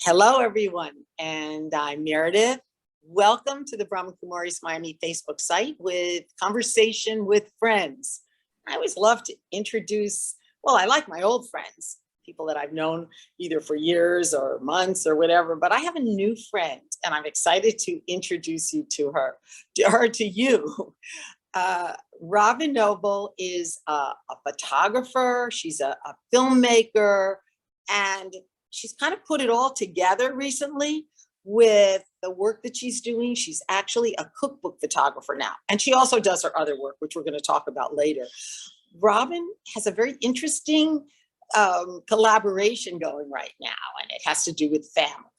Hello, everyone, and I'm Meredith. Welcome to the Brahma Kumaris Miami Facebook site with Conversation with Friends. I always love to introduce, well, I like my old friends, people that I've known either for years or months or whatever, but I have a new friend, and I'm excited to introduce you to her, to you. Robyn Noble is a photographer, she's a filmmaker, and she's kind of put it all together recently with the work that she's doing. She's actually a cookbook photographer now, and she also does her other work, which we're going to talk about later. Robyn has a very interesting collaboration going right now, and it has to do with family.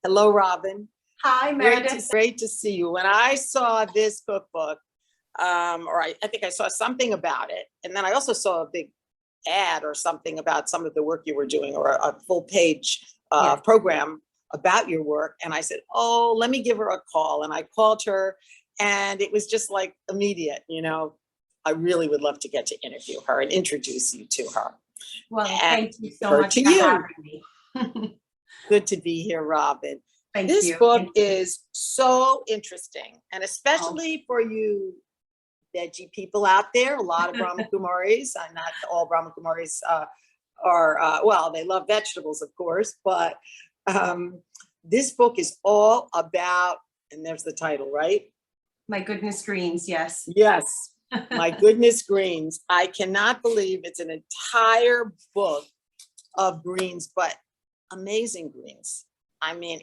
Hello, Robyn. Hi, Meredith. Great to see you. When I saw this cookbook, I think I saw something about it, and then I also saw a big ad or something about some of the work you were doing, or a full page program about your work. And I said, oh, let me give her a call. And I called her, and it was just like immediate, I really would love to get to interview her and introduce you to her. Well, thank you so much for having me. Good to be here, Robyn. Thank this you. book is so interesting, and especially for you veggie people out there. A lot of Brahma Kumaris, not all Brahma Kumaris well, they love vegetables, of course, but this book is all about, and there's the title, right? My Goodness Greens, yes. Yes, My Goodness Greens. I cannot believe it's an entire book of greens, but amazing greens. I mean,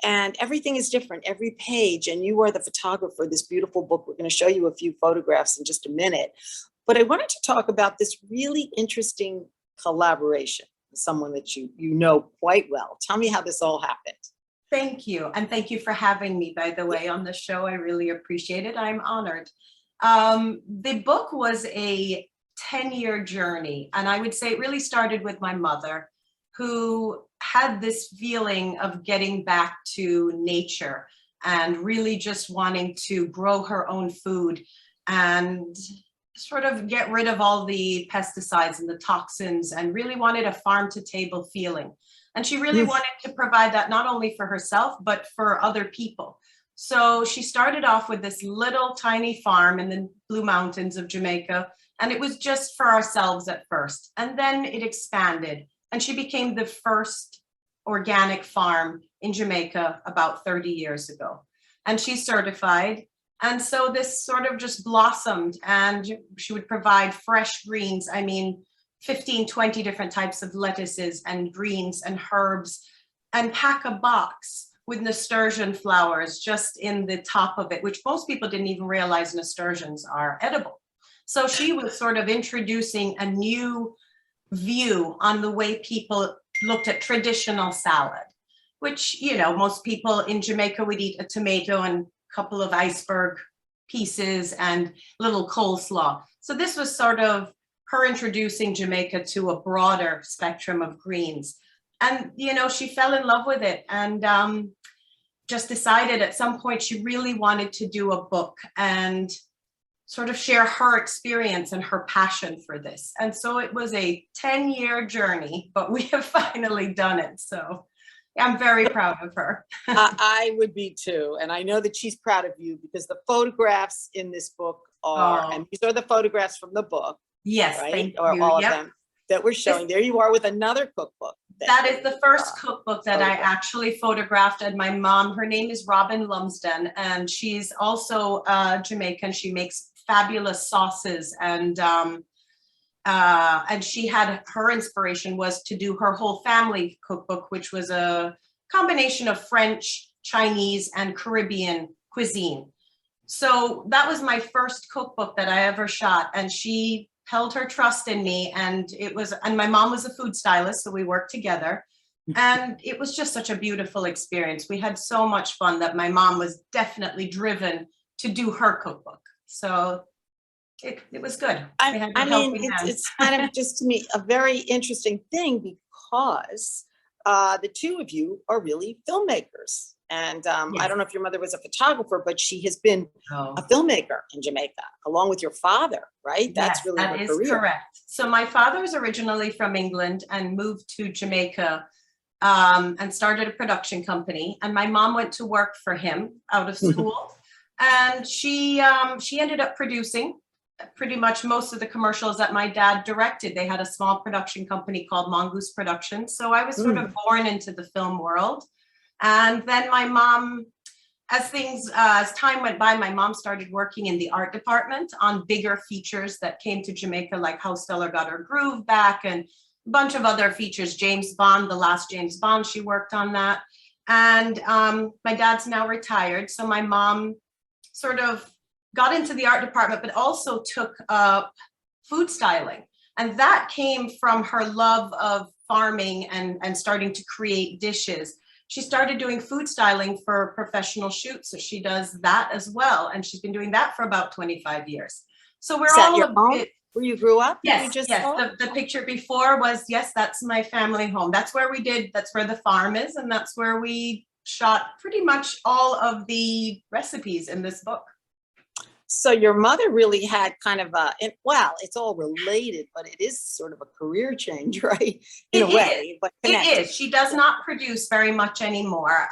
and everything is different, every page, and you are the photographer of this beautiful book. We're going to show you a few photographs in just a minute. But I wanted to talk about this really interesting collaboration with someone that you know quite well. Tell me how this all happened. Thank you. And thank you for having me, by the way, on the show. I really appreciate it. I'm honored. The book was a 10-year journey. And I would say it really started with my mother, who had this feeling of getting back to nature and really just wanting to grow her own food and sort of get rid of all the pesticides and the toxins, and really wanted a farm to table feeling. And she really wanted to provide that not only for herself, but for other people. So she started off with this little tiny farm in the Blue Mountains of Jamaica, and it was just for ourselves at first. And then it expanded. And she became the first organic farm in Jamaica about 30 years ago. And she's certified. And so this sort of just blossomed, and she would provide fresh greens. I mean, 15, 20 different types of lettuces and greens and herbs, and pack a box with nasturtium flowers just in the top of it, which most people didn't even realize nasturtiums are edible. So she was sort of introducing a new view on the way people looked at traditional salad, which, most people in Jamaica would eat a tomato and a couple of iceberg pieces and little coleslaw. So this was sort of her introducing Jamaica to a broader spectrum of greens. And, she fell in love with it, and just decided at some point she really wanted to do a book and sort of share her experience and her passion for this. And so it was a 10-year journey, but we have finally done it. So I'm very proud of her. I would be too. And I know that she's proud of you, because the photographs in this book are, and these are the photographs from the book. Yes, right? thank Or you. all of them that we're showing. There you are with another cookbook. That is the first cookbook that I actually photographed. And my mom, her name is Robyn Lumsden, and she's also Jamaican. She makes fabulous sauces, and she had, her inspiration was to do her whole family cookbook, which was a combination of French, Chinese, and Caribbean cuisine. So that was my first cookbook that I ever shot, and she held her trust in me, and my mom was a food stylist, so we worked together, and it was just such a beautiful experience. We had so much fun that my mom was definitely driven to do her cookbook. So it was good. It's kind of just, to me, a very interesting thing, because the two of you are really filmmakers. And yes. I don't know if your mother was a photographer, but she has been a filmmaker in Jamaica, along with your father, right? That's yes, really that her career. Correct. So my father is originally from England and moved to Jamaica and started a production company. And my mom went to work for him out of school. And she ended up producing pretty much most of the commercials that my dad directed. They had a small production company called Mongoose Productions. So I was sort of born into the film world. And then my mom, as time went by, my mom started working in the art department on bigger features that came to Jamaica, like How Stella Got Her Groove Back and a bunch of other features. James Bond, the last James Bond, she worked on that. And my dad's now retired. So my mom sort of got into the art department, but also took up food styling. And that came from her love of farming and starting to create dishes. She started doing food styling for professional shoots. So she does that as well. And she's been doing that for about 25 years. So we're all your home where you grew up? Yes, the picture before was, yes, that's my family home. That's where the farm is. And that's where we shot pretty much all of the recipes in this book. So your mother really had kind of well, it's all related, but it is sort of a career change, right? In a way, but it is. She does not produce very much anymore.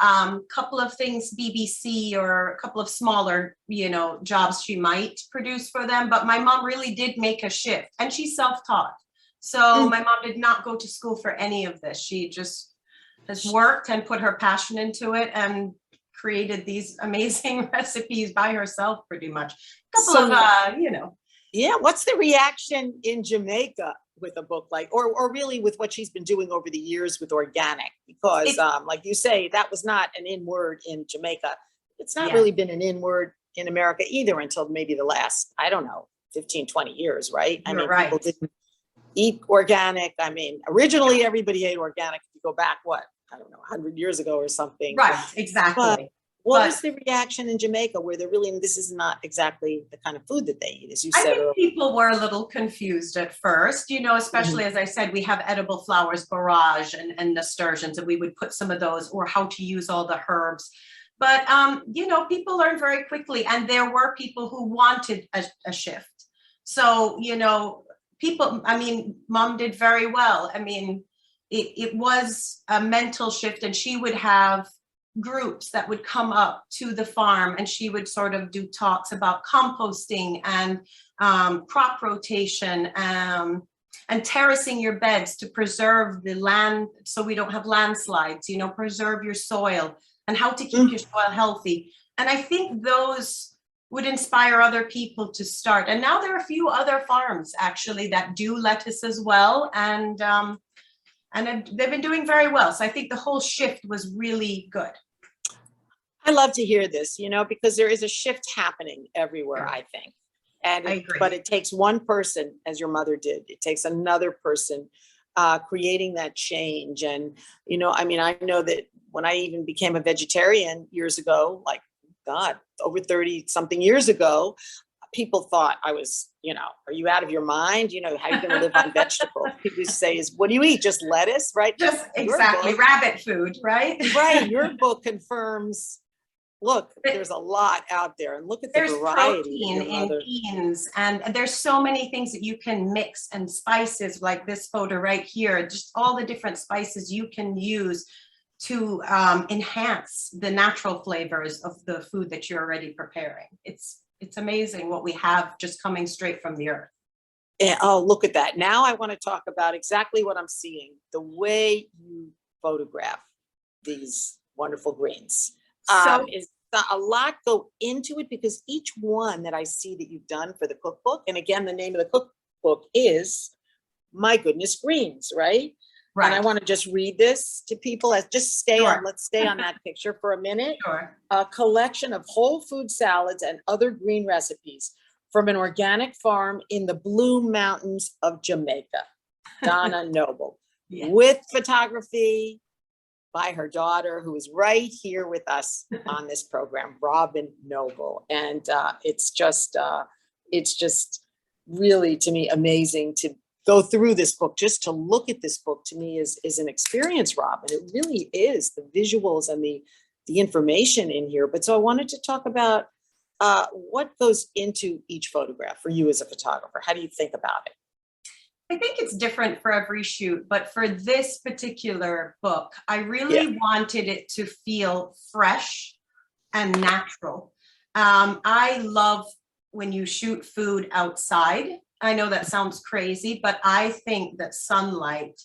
Couple of things, BBC, or a couple of smaller, jobs she might produce for them. But my mom really did make a shift, and she's self-taught. So my mom did not go to school for any of this. She just has worked and put her passion into it and created these amazing recipes by herself, pretty much. Yeah, what's the reaction in Jamaica with a book like, or really with what she's been doing over the years with organic? Because like you say, that was not an in word in Jamaica. It's not really been an in word in America either until maybe the last, 15, 20 years, right? People didn't eat organic. Originally everybody ate organic. If you go back, 100 years ago or something. Right, exactly. But what was the reaction in Jamaica where this is not exactly the kind of food that they eat, as you said earlier? I think people were a little confused at first, especially as I said, we have edible flowers, borage and nasturtiums, and we would put some of those, or how to use all the herbs. But, people learned very quickly, and there were people who wanted a shift. So, Mom did very well. It was a mental shift, and she would have groups that would come up to the farm, and she would sort of do talks about composting and crop rotation and terracing your beds to preserve the land so we don't have landslides, preserve your soil and how to keep your soil healthy. And I think those would inspire other people to start. And now there are a few other farms actually that do lettuce as well. And they've been doing very well. So I think the whole shift was really good. I love to hear this, because there is a shift happening everywhere, I think. And I agree. But it takes one person, as your mother did. It takes another person creating that change. And, I know that when I even became a vegetarian years ago, over 30 something years ago, people thought I was, are you out of your mind? How are you going to live on vegetables? People used to say, what do you eat? Just lettuce, right? Just exactly. Rabbit food, right? Right. Your book confirms, look, there's a lot out there, and look at the variety. There's protein in beans, and there's so many things that you can mix, and spices like this photo right here, just all the different spices you can use to enhance the natural flavors of the food that you're already preparing. It's amazing what we have just coming straight from the earth. And, look at that. Now I want to talk about exactly what I'm seeing, the way you photograph these wonderful greens. Is a lot go into it, because each one that I see that you've done for the cookbook, and again, the name of the cookbook is My Goodness Greens, right? Right. And I want to just read this to people. Let's stay on that picture for a minute. Sure. A collection of whole food salads and other green recipes from an organic farm in the Blue Mountains of Jamaica. Donna Noble. Yeah. With photography by her daughter, who is right here with us on this program, Robyn Noble. And it's just really, to me, amazing to go through this book. Just to look at this book, to me, is an experience, Robyn. It really is, the visuals and the information in here. But so I wanted to talk about what goes into each photograph for you as a photographer. How do you think about it? I think it's different for every shoot, but for this particular book, I Yeah. really wanted it to feel fresh and natural. I love when you shoot food outside. I know that sounds crazy, but I think that sunlight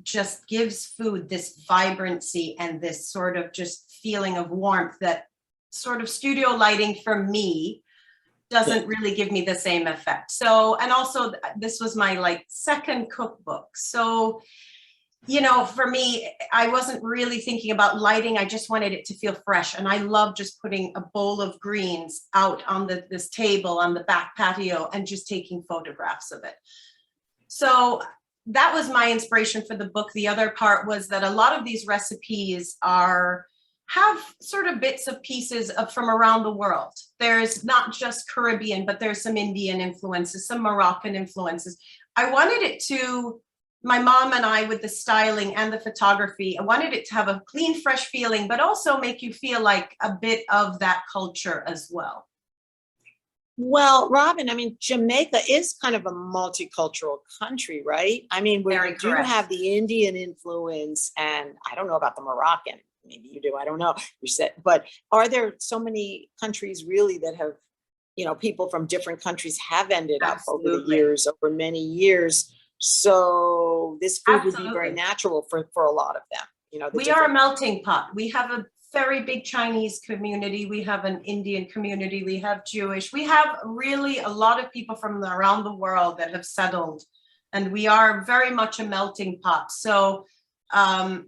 just gives food this vibrancy and this sort of just feeling of warmth that sort of studio lighting for me doesn't really give me the same effect. So, and also this was my like second cookbook. So, you know, for me, I wasn't really thinking about lighting. I just wanted it to feel fresh. And I love just putting a bowl of greens out on this table on the back patio and just taking photographs of it. So that was my inspiration for the book. The other part was that a lot of these recipes have sort of bits of pieces of from around the world. There's not just Caribbean, but there's some Indian influences, some Moroccan influences. I wanted it to, my mom and I, with the styling and the photography, I wanted it to have a clean, fresh feeling, but also make you feel like a bit of that culture as well. Well, Robyn, I mean, Jamaica is kind of a multicultural country, right? I mean, we Very do correct. have the Indian influence, and I don't know about the Moroccan. Maybe you do. I don't know. You said, but are there so many countries really that have, you know, people from different countries have ended up over the Absolutely. years, over many years? So this food would be very Absolutely. natural for a lot of them. You know, the We are a different. melting pot. We have a very big Chinese community. We have an Indian community. We have Jewish. We have really a lot of people from around the world that have settled, and we are very much a melting pot. So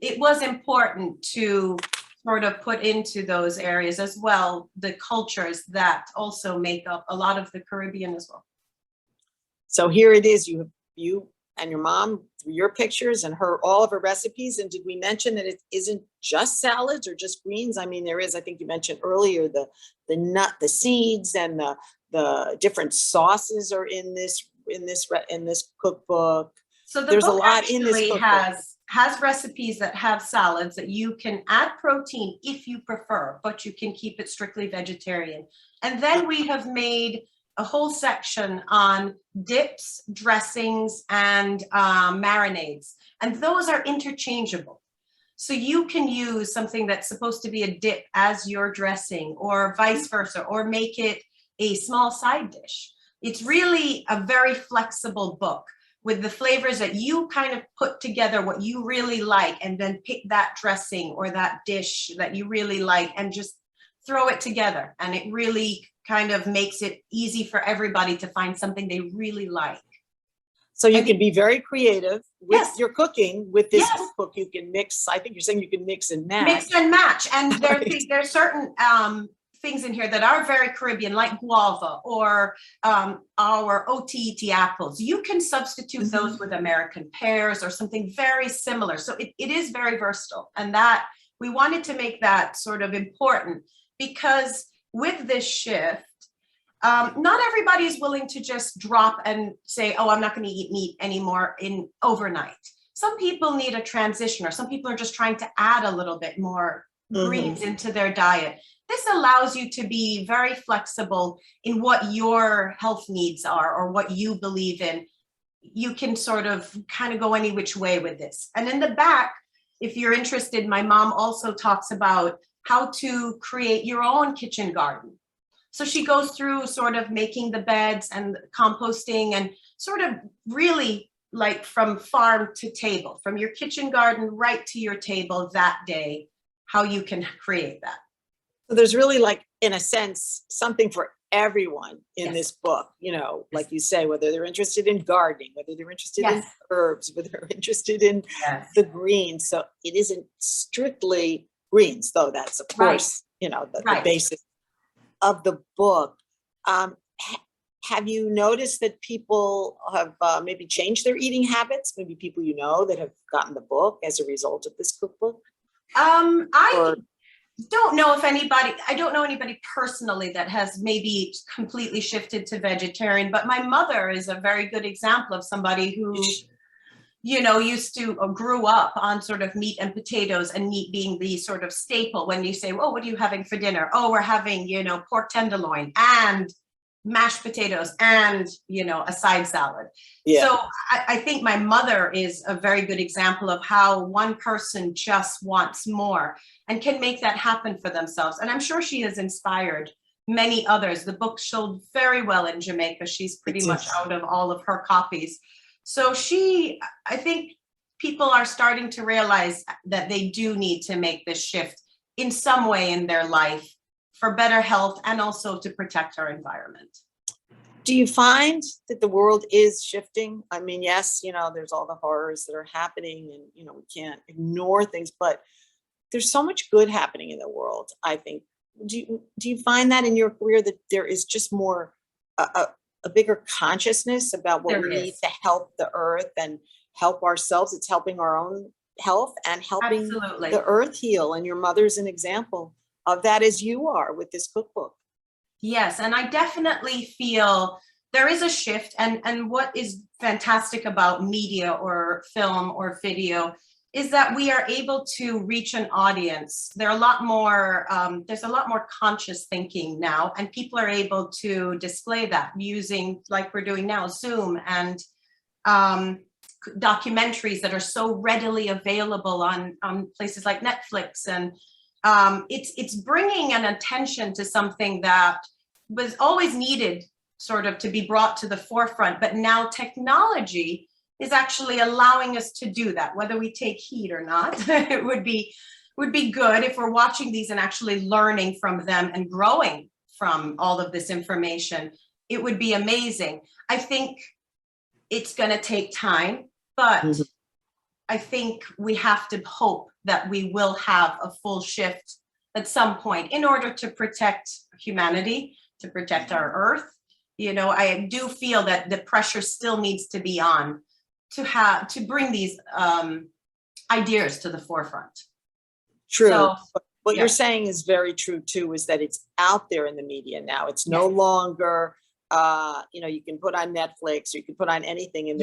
it was important to sort of put into those areas as well the cultures that also make up a lot of the Caribbean as well. So here it is. You and your mom, your pictures and all of her recipes. And did we mention that it isn't just salads or just greens? I mean, there is, I think you mentioned earlier, the seeds and the different sauces are in this cookbook. So the There's a book lot in this actually cookbook. has recipes that have salads that you can add protein if you prefer, but you can keep it strictly vegetarian. And then we have made a whole section on dips, dressings, and marinades. And those are interchangeable. So you can use something that's supposed to be a dip as your dressing, or vice versa, or make it a small side dish. It's really a very flexible book with the flavors that you kind of put together what you really like, and then pick that dressing or that dish that you really like and just throw it together. And it really kind of makes it easy for everybody to find something they really like. So you can be very creative with Yes. your cooking. With this Yes. cookbook, you can mix. I think you're saying you can mix and match. Mix and match. And Right. there's certain things in here that are very Caribbean, like guava or our OTT apples. You can substitute those with American pears or something very similar. So it is very versatile. And that we wanted to make that sort of important, because with this shift, not everybody is willing to just drop and say, oh, I'm not going to eat meat anymore overnight. Some people need a transition, or some people are just trying to add a little bit more greens into their diet. This allows you to be very flexible in what your health needs are or what you believe in. You can sort of kind of go any which way with this. And in the back, if you're interested, my mom also talks about how to create your own kitchen garden. So she goes through sort of making the beds and composting, and sort of really like from farm to table, from your kitchen garden right to your table that day, how you can create that. So there's really, like, in a sense, something for everyone in this book, you know, like you say, whether they're interested in gardening, whether they're interested in herbs, whether they're interested in the greens. So it isn't strictly greens, though that's, of course, you know, the basis of the book. Have you noticed that people have maybe changed their eating habits? Maybe people you know that have gotten the book as a result of this cookbook? I don't know anybody personally that has maybe completely shifted to vegetarian, but my mother is a very good example of somebody who, you know, used to grew up on sort of meat and potatoes, and meat being the sort of staple. When you say, well, what are you having for dinner? Oh, we're having, you know, pork tenderloin and mashed potatoes and, you know, a side salad. Yeah. So I think my mother is a very good example of how one person just wants more and can make that happen for themselves. And I'm sure she has inspired many others. The book sold very well in Jamaica. She's pretty much out of all of her copies. So I think people are starting to realize that they do need to make this shift in some way in their life for better health and also to protect our environment. Do you find that the world is shifting? I mean, yes, you know, there's all the horrors that are happening and, you know, we can't ignore things, but there's so much good happening in the world, I think. Do you find that in your career that there is just more, a bigger consciousness about what we need to help the earth and help ourselves? It's helping our own health and helping the earth heal. And your mother's an example of that, as you are with this cookbook. Yes, and I definitely feel there is a shift. And what is fantastic about media or film or video is that we are able to reach an audience. There's a lot more conscious thinking now, and people are able to display that using, like we're doing now, Zoom and documentaries that are so readily available on places like Netflix. And it's bringing an attention to something that was always needed sort of to be brought to the forefront, but now technology is actually allowing us to do that, whether we take heed or not. It would be good if we're watching these and actually learning from them and growing from all of this information. It would be amazing. I think it's going to take time, but I think we have to hope that we will have a full shift at some point in order to protect humanity, to protect our earth. You know, I do feel that the pressure still needs to be on to bring these ideas to the forefront. True. So, what you're saying is very true too, is that it's out there in the media now. It's no longer, you know, you can put on Netflix, or you can put on anything, and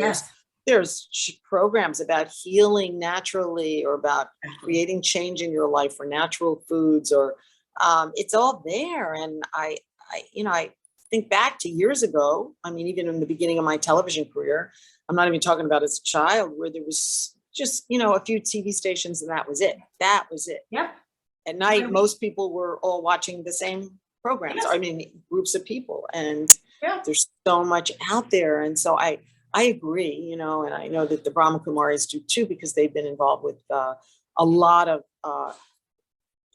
there's programs about healing naturally, or about creating change in your life, or natural foods, or it's all there. And I think back to years ago. I mean, even in the beginning of my television career, I'm not even talking about as a child, where there was just, you know, a few TV stations and that was it. That was it. Yeah. At night, most people were all watching the same programs. I mean, groups of people, and there's so much out there. And so I agree, you know, and I know that the Brahma Kumaris do too, because they've been involved with a lot of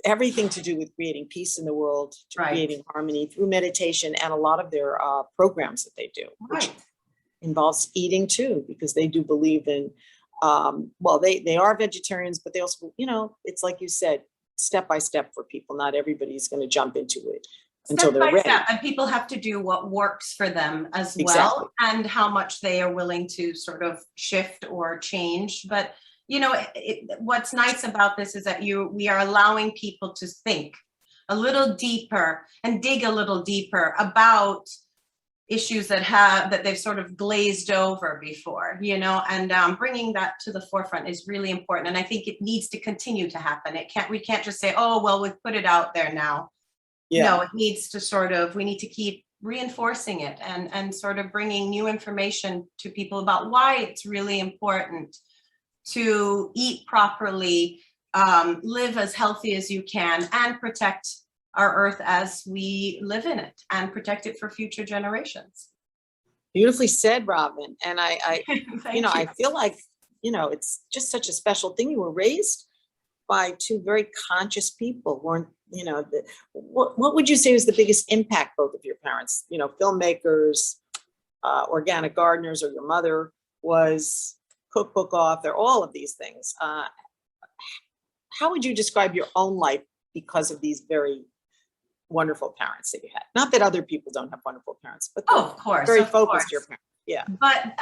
everything to do with creating peace in the world, creating harmony through meditation, and a lot of their programs that they do, which involves eating too, because they do believe in, well, they are vegetarians, but they also, you know, it's like you said, step by step for people. Not everybody's going to jump into it until they're ready. And people have to do what works for them as well, and how much they are willing to sort of shift or change. But you know, what's nice about this is that we are allowing people to think a little deeper and dig a little deeper about issues that they've sort of glazed over before, you know, and bringing that to the forefront is really important. And I think it needs to continue to happen. We can't just say, oh, well, we've put it out there now. No, it needs to we need to keep reinforcing it and sort of bringing new information to people about why it's really important to eat properly, live as healthy as you can, and protect our earth as we live in it, and protect it for future generations. Beautifully said, Robyn. And I you know, I feel like, you know, it's just such a special thing. You were raised by two very conscious people, weren't, you know, what would you say was the biggest impact, both of your parents, you know, filmmakers, organic gardeners, or your mother was cookbook author, all of these things. How would you describe your own life because of these very wonderful parents that you had? Not that other people don't have wonderful parents, but of course, very focused, your parents. Yeah. But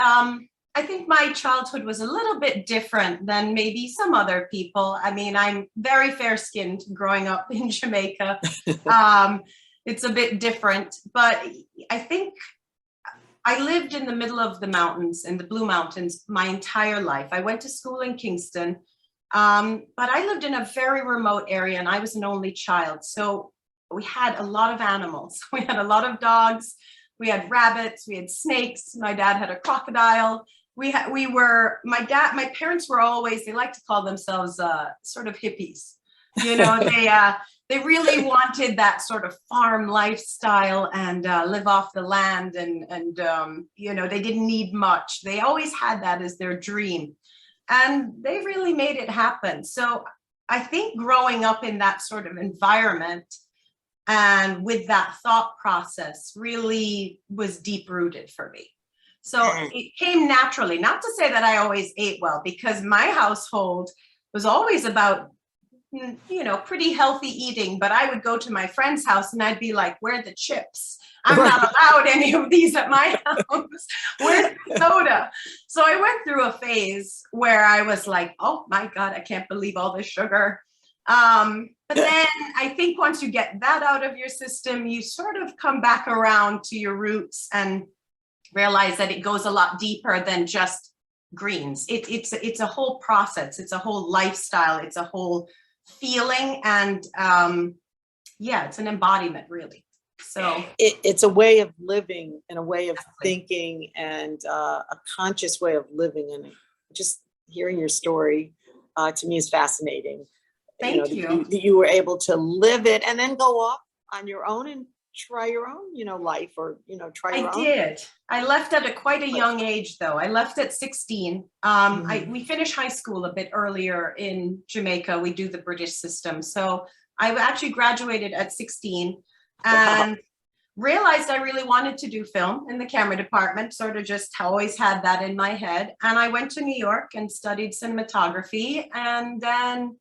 I think my childhood was a little bit different than maybe some other people. I mean, I'm very fair-skinned growing up in Jamaica. It's a bit different, but I think I lived in the middle of the mountains, in the Blue Mountains, my entire life. I went to school in Kingston, but I lived in a very remote area, and I was an only child. So we had a lot of animals. We had a lot of dogs. we had rabbits, we had snakes. My dad had a crocodile. My parents were always, they like to call themselves sort of hippies. You know, they really wanted that sort of farm lifestyle and live off the land, and you know, they didn't need much. They always had that as their dream, and they really made it happen. So I think growing up in that sort of environment and with that thought process really was deep rooted for me. So it came naturally, not to say that I always ate well, because my household was always about, you know, pretty healthy eating, but I would go to my friend's house and I'd be like, where are the chips? I'm not allowed any of these at my house. Where's the soda? So I went through a phase where I was like, oh my God, I can't believe all this sugar. But then I think once you get that out of your system, you sort of come back around to your roots and realize that it goes a lot deeper than just greens. It's a whole process. It's a whole lifestyle. It's a whole feeling. And yeah, it's an embodiment, really. So it's a way of living and a way of thinking, and a conscious way of living. And just hearing your story to me is fascinating. Thank you. You were able to live it and then go off on your own and try your own, you know, life, or, you know, try your own. I did. I left at quite a young age, though. I left at 16. We finished high school a bit earlier in Jamaica. We do the British system. So I actually graduated at 16 and realized I really wanted to do film in the camera department, sort of just always had that in my head. And I went to New York and studied cinematography, and then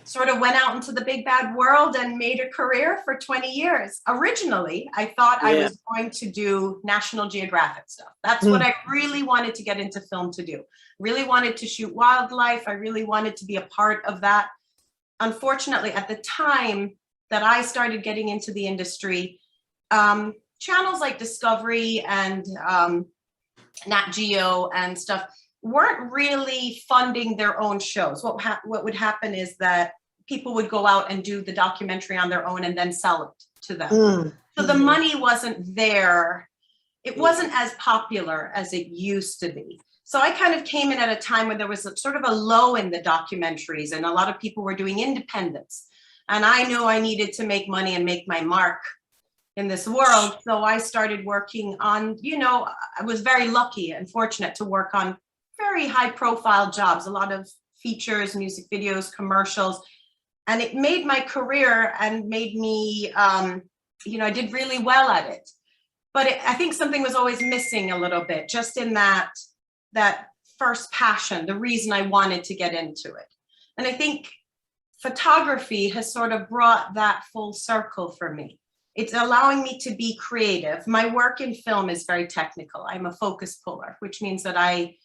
sort of went out into the big bad world and made a career for 20 years. Originally, I thought I was going to do National Geographic stuff. That's what I really wanted to get into film to do. Really wanted to shoot wildlife. I really wanted to be a part of that. Unfortunately, at the time that I started getting into the industry, channels like Discovery and Nat Geo and stuff weren't really funding their own shows. What would happen is that people would go out and do the documentary on their own and then sell it to them. So the money wasn't there. It wasn't as popular as it used to be. So I kind of came in at a time when there was sort of a low in the documentaries, and a lot of people were doing independents. And I knew I needed to make money and make my mark in this world. So I started working on, you know, I was very lucky and fortunate to work on very high profile jobs, a lot of features, music videos, commercials. And it made my career and made me, you know, I did really well at it. But I think something was always missing a little bit, just in that first passion, the reason I wanted to get into it. And I think photography has sort of brought that full circle for me. It's allowing me to be creative. My work in film is very technical. I'm a focus puller, which means that I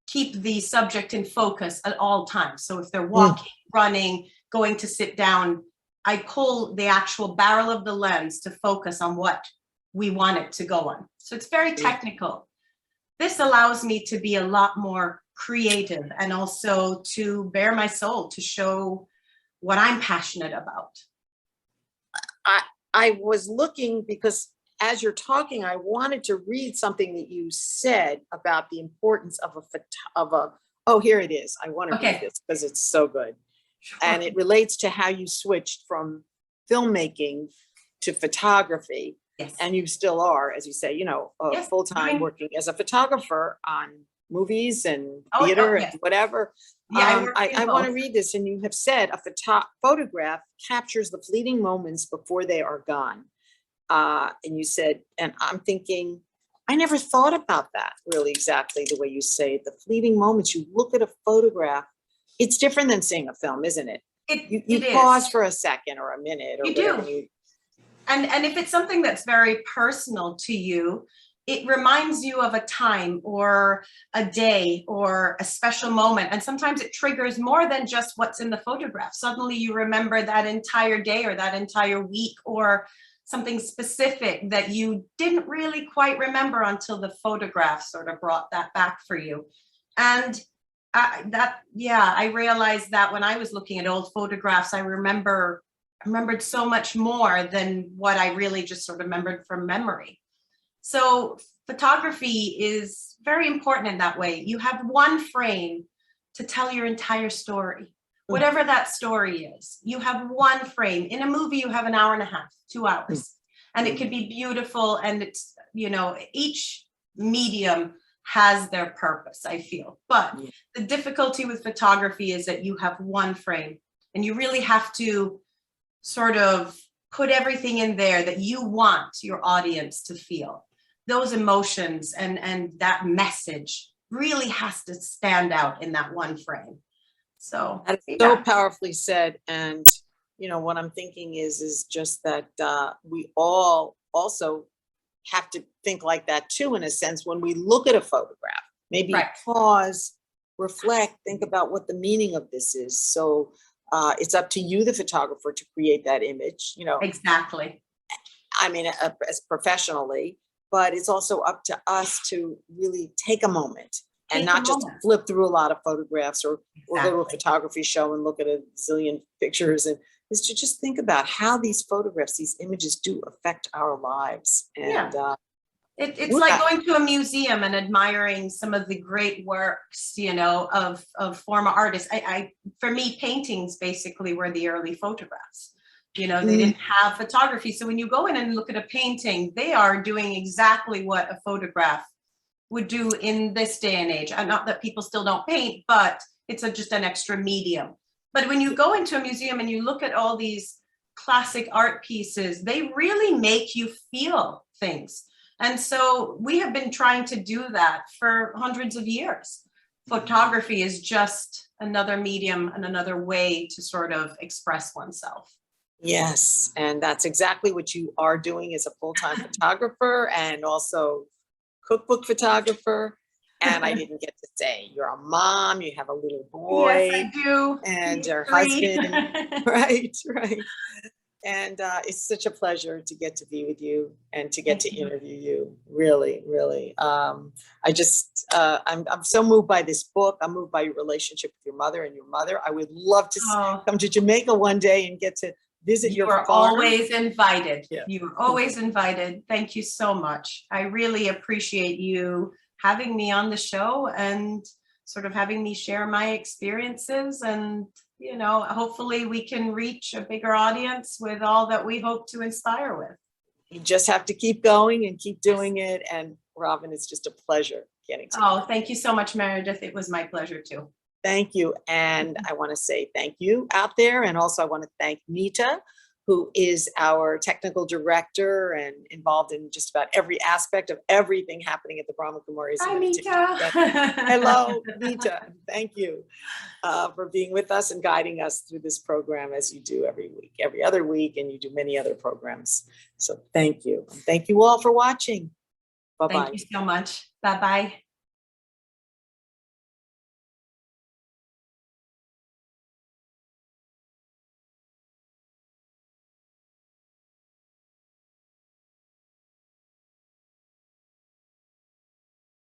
keep the subject in focus at all times. So if they're walking, running, going to sit down, I pull the actual barrel of the lens to focus on what we want it to go on. So it's very technical. This allows me to be a lot more creative and also to bare my soul, to show what I'm passionate about. I was looking because as you're talking, I wanted to read something that you said about the importance of oh, here it is. I want to read this because it's so good. Sure. And it relates to how you switched from filmmaking to photography. Yes. And you still are, as you say, you know, full-time working as a photographer on movies and theater and whatever. Yeah, I want to read this. And you have said a photograph captures the fleeting moments before they are gone. And you said, and I'm thinking, I never thought about that really exactly the way you say it. The fleeting moments, you look at a photograph, it's different than seeing a film, isn't it? You pause for a second or a minute or whatever. And if it's something that's very personal to you, it reminds you of a time or a day or a special moment. And sometimes it triggers more than just what's in the photograph. Suddenly you remember that entire day or that entire week or something specific that you didn't really quite remember until the photograph sort of brought that back for you. And I realized that when I was looking at old photographs, I remembered so much more than what I really just sort of remembered from memory. So photography is very important in that way. You have one frame to tell your entire story, whatever that story is. You have one frame. In a movie, you have an hour and a half, 2 hours, and it could be beautiful. And it's, you know, each medium has their purpose, I feel. But the difficulty with photography is that you have one frame, and you really have to sort of put everything in there that you want your audience to feel. Those emotions and that message really has to stand out in that one frame. So that's so powerfully said. And you know what I'm thinking is just that we all also have to think like that too, in a sense, when we look at a photograph, maybe pause, reflect, think about what the meaning of this is. So it's up to you, the photographer, to create that image, you know. Exactly. I mean, as professionally, but it's also up to us to really take a moment and not just flip through a lot of photographs or go to a photography show and look at a zillion pictures, and is to just think about how these photographs, these images do affect our lives. And it's like going to a museum and admiring some of the great works, you know, of former artists. For me, paintings basically were the early photographs. You know, they didn't have photography. So when you go in and look at a painting, they are doing exactly what a photograph would do in this day and age. And not that people still don't paint, but it's just an extra medium. But when you go into a museum and you look at all these classic art pieces, they really make you feel things. And so we have been trying to do that for hundreds of years. Photography is just another medium and another way to sort of express oneself. Yes, and that's exactly what you are doing as a full-time photographer and also cookbook photographer. And I didn't get to say, you're a mom, you have a little boy. Yes, I do. And your 3. husband. Right. And it's such a pleasure to get to be with you and to get to interview you. Really, really. I'm so moved by this book. I'm moved by your relationship with your mother and your mother. I would love to come to Jamaica one day and get to visit your farm. You are always invited. Yeah. You are always invited. Thank you so much. I really appreciate you having me on the show and sort of having me share my experiences, and you know, hopefully we can reach a bigger audience with all that we hope to inspire with. You just have to keep going and keep doing it. And Robyn, it's just a pleasure getting to you. Thank you so much, Meredith. It was my pleasure too. Thank you. And I want to say thank you out there. And also I want to thank Nita, who is our technical director and involved in just about every aspect of everything happening at the Brahma Kumaris. Hi, Nita. Hello, Nita. Thank you for being with us and guiding us through this program as you do every week, every other week, and you do many other programs. So thank you. And thank you all for watching. Bye-bye. Thank you so much. Bye-bye.